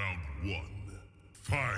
Round 1. Fight!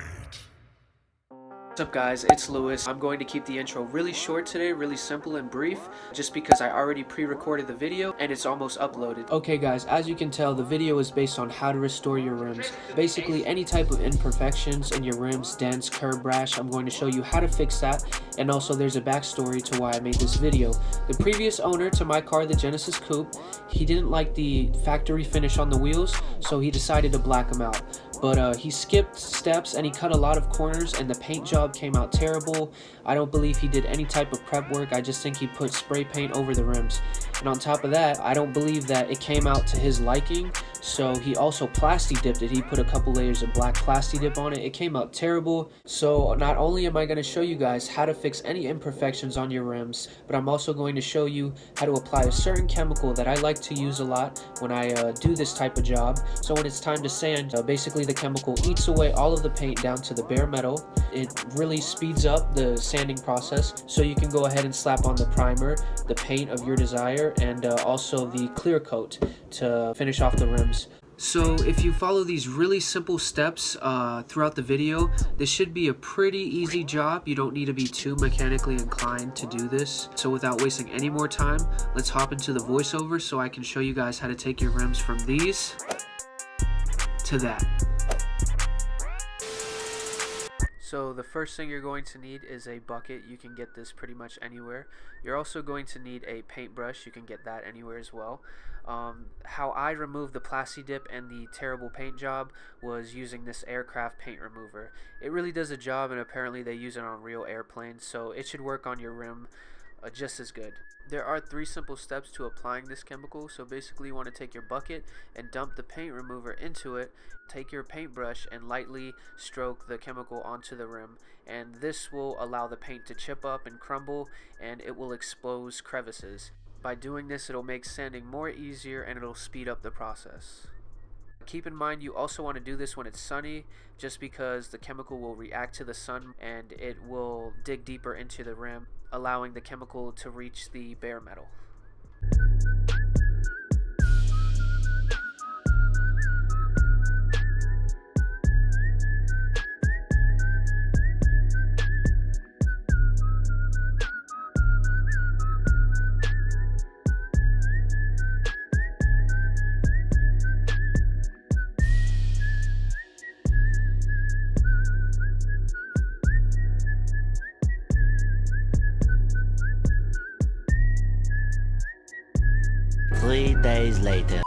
What's up guys, it's Lewis. I'm going to keep the intro really short today, really simple and brief, just because I already pre-recorded the video and it's almost uploaded. Okay guys, as you can tell, the video is based on how to restore your rims. Basically any type of imperfections in your rims, dents, curb rash, I'm going to show you how to fix that, and also there's a backstory to why I made this video. The previous owner to my car, the Genesis Coupe, he didn't like the factory finish on the wheels, so he decided to black them out. But he skipped steps and he cut a lot of corners and the paint job came out terrible. I don't believe he did any type of prep work. I just think he put spray paint over the rims. And on top of that, I don't believe that it came out to his liking. So he also plasti dipped it. He put a couple layers of black plasti dip on it. It came out terrible. So not only am I going to show you guys how to fix any imperfections on your rims, but I'm also going to show you how to apply a certain chemical that I like to use a lot when I do this type of job. So when it's time to sand, basically the chemical eats away all of the paint down to the bare metal. It really speeds up the sanding process, so you can go ahead and slap on the primer, the paint of your desire, and also the clear coat to finish off the rims. So if you follow these really simple steps throughout the video, this should be a pretty easy job. You don't need to be too mechanically inclined to do this. So without wasting any more time, let's hop into the voiceover so I can show you guys how to take your rims from these to that. So the first thing you're going to need is a bucket. You can get this pretty much anywhere. You're also going to need a paintbrush. You can get that anywhere as well. How I removed the plasti dip and the terrible paint job was using this aircraft paint remover. It really does a job, and apparently they use it on real airplanes, so it should work on your rim just as good. There are 3 simple steps to applying this chemical. So basically you want to take your bucket and dump the paint remover into it. Take your paintbrush and lightly stroke the chemical onto the rim, and this will allow the paint to chip up and crumble, and it will expose crevices. By doing this, it'll make sanding more easier and it'll speed up the process. Keep in mind you also want to do this when it's sunny, just because the chemical will react to the sun and it will dig deeper into the rim, allowing the chemical to reach the bare metal. Days later.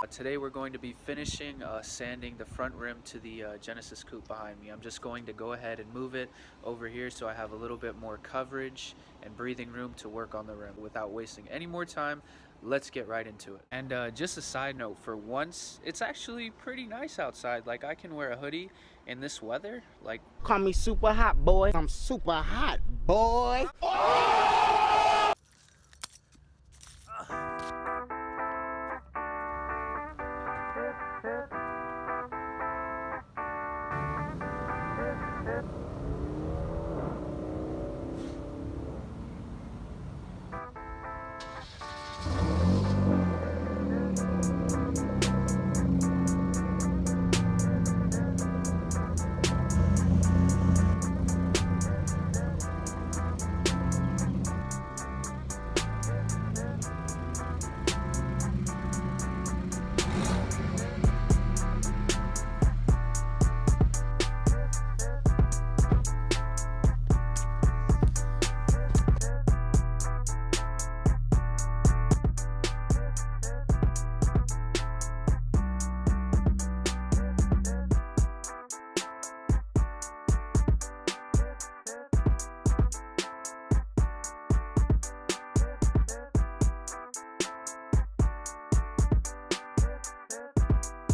Today we're going to be finishing sanding the front rim to the Genesis Coupe behind me. I'm just going to go ahead and move it over here so I have a little bit more coverage and breathing room to work on the rim. Without wasting any more time, let's get right into it. And just a side note, for once it's actually pretty nice outside. Like, I can wear a hoodie in this weather. Like, Call me super hot, boy. I'm super hot, boy.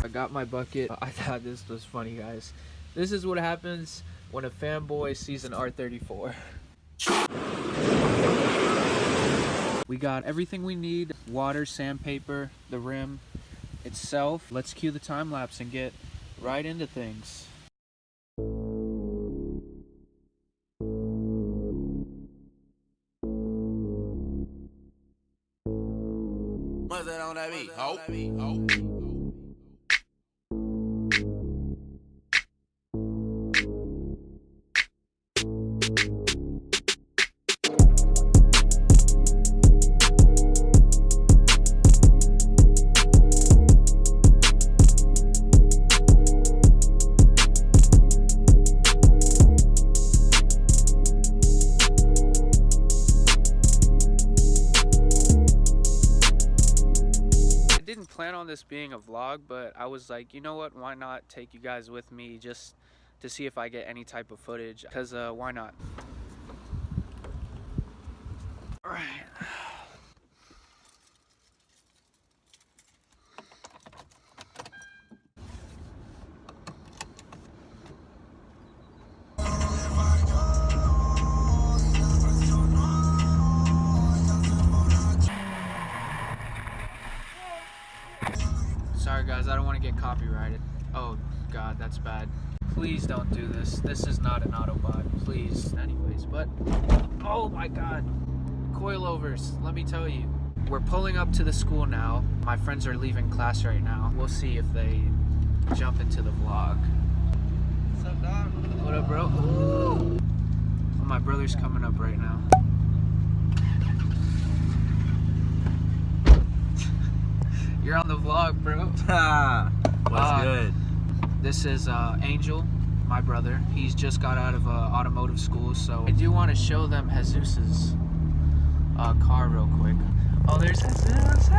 I got my bucket. I thought this was funny, guys. This is what happens when a fanboy sees an R34. We got everything we need: water, sandpaper, the rim itself. Let's cue the time lapse and get right into things. What's that on that beat? Ho. this being a vlog, but I was like, you know what, why not take you guys with me just to see if I get any type of footage, because why not? All right. Sorry guys, I don't want to get copyrighted. Oh god, that's bad. Please don't do this. This is not an Autobot, please. Anyways, but oh my god. Coilovers, let me tell you. We're pulling up to the school now. My friends are leaving class right now. We'll see if they jump into the vlog. What's up, dog? What up, bro? Ooh. Oh, my brother's coming up right now. You're on the vlog, bro. What's good? This is Angel, my brother. He's just got out of automotive school, so I do want to show them Jesus's car real quick. Oh, there's Jesus.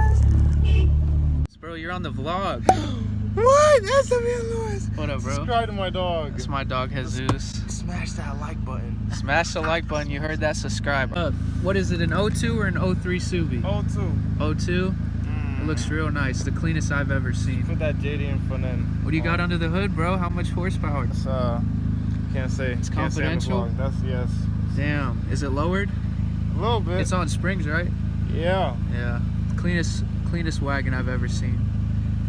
Bro, you're on the vlog. What? That's Lewis. What up, bro? Subscribe to my dog. That's my dog, Jesus. Smash that like button. Smash the like button. You heard that? Subscribe. What is it, an 02 or an 03 Subi? 02. 02? It looks real nice. The cleanest I've ever seen. Put that JD in front end. What do you got under the hood, bro? How much horsepower? It's, can't say. It's Can't say on the confidential? vlog. That's, yes. Damn. Is it lowered? A little bit. It's on springs, right? Yeah. Yeah. Cleanest wagon I've ever seen.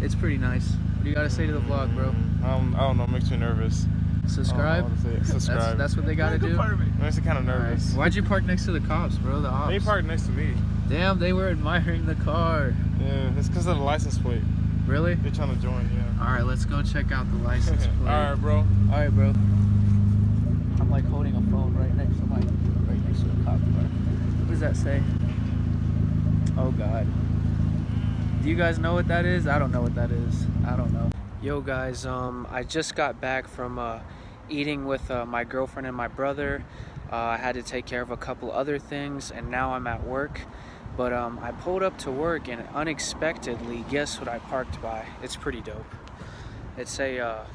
It's pretty nice. What do you got to say to the vlog, bro? I don't know. It makes me nervous. Subscribe? Subscribe. That's what they got to do? Makes me kind of nervous. Why'd you park next to the cops, bro? The ops. They parked next to me. Damn, they were admiring the car. Yeah, it's because of the license plate. Really? They're trying to join, yeah. All right, let's go check out the license plate. All right, bro. All right, bro. I'm like holding a phone right next to a cop car. What does that say? Oh God. Do you guys know what that is? I don't know what that is. I don't know. Yo guys, I just got back from eating with my girlfriend and my brother. I had to take care of a couple other things, and now I'm at work. But I pulled up to work, and unexpectedly, guess what I parked by? It's pretty dope. It's an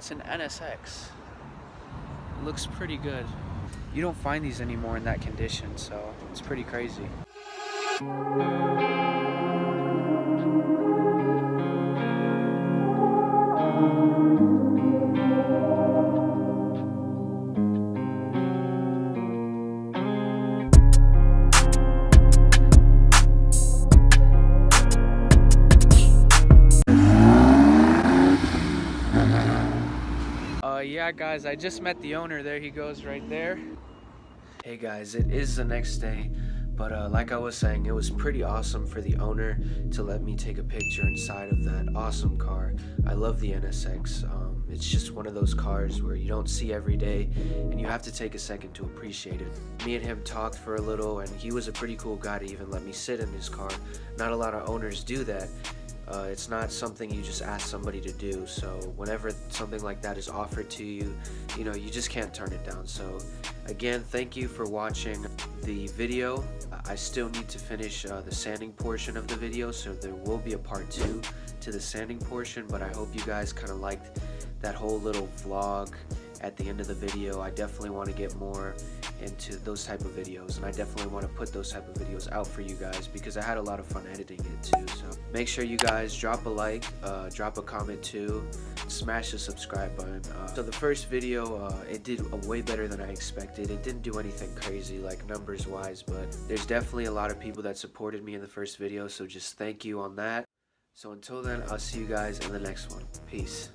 NSX. It looks pretty good. You don't find these anymore in that condition, so it's pretty crazy. Yeah guys, I just met the owner. There he goes right there. Hey guys, it is the next day, but like I was saying, it was pretty awesome for the owner to let me take a picture inside of that awesome car. I love the NSX. It's just one of those cars where you don't see every day, and you have to take a second to appreciate it. Me and him talked for a little, and he was a pretty cool guy to even let me sit in his car. Not a lot of owners do that. It's not something you just ask somebody to do, so whenever something like that is offered to you, you just can't turn it down. So again, thank you for watching the video. I still need to finish the sanding portion of the video, so there will be a part 2 to the sanding portion, but I hope you guys kind of liked that whole little vlog at the end of the video. I definitely want to get more into those type of videos, and I definitely want to put those type of videos out for you guys because I had a lot of fun editing it too. So make sure you guys drop a like, drop a comment too, smash the subscribe button. So the first video, it did way better than I expected. It didn't do anything crazy like numbers wise, but there's definitely a lot of people that supported me in the first video, so just thank you on that. So until then, I'll see you guys in the next one. Peace.